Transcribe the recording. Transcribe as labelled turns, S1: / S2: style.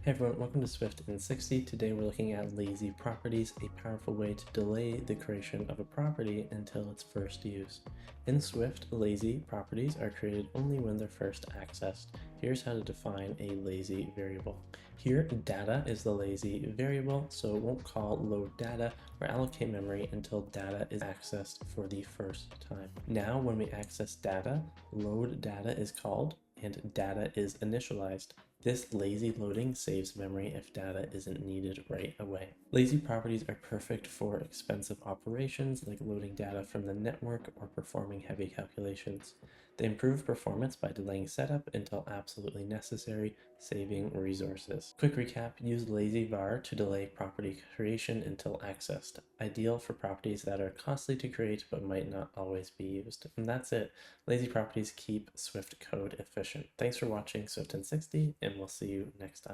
S1: Hey everyone, welcome to Swift in 60. Today we're looking at lazy properties, a powerful way to delay the creation of a property until its first use. In Swift, lazy properties are created only when they're first accessed. Here's how to define a lazy variable. Here, data is the lazy variable, so it won't call load data or allocate memory until data is accessed for the first time. Now, when we access data, load data is called and data is initialized. This lazy loading saves memory if data isn't needed right away. Lazy properties are perfect for expensive operations like loading data from the network or performing heavy calculations. They improve performance by delaying setup until absolutely necessary, saving resources. Quick recap, use lazy var to delay property creation until accessed. Ideal for properties that are costly to create but might not always be used. And that's it. Lazy properties keep Swift code efficient. Thanks for watching Swift in 60, and we'll see you next time.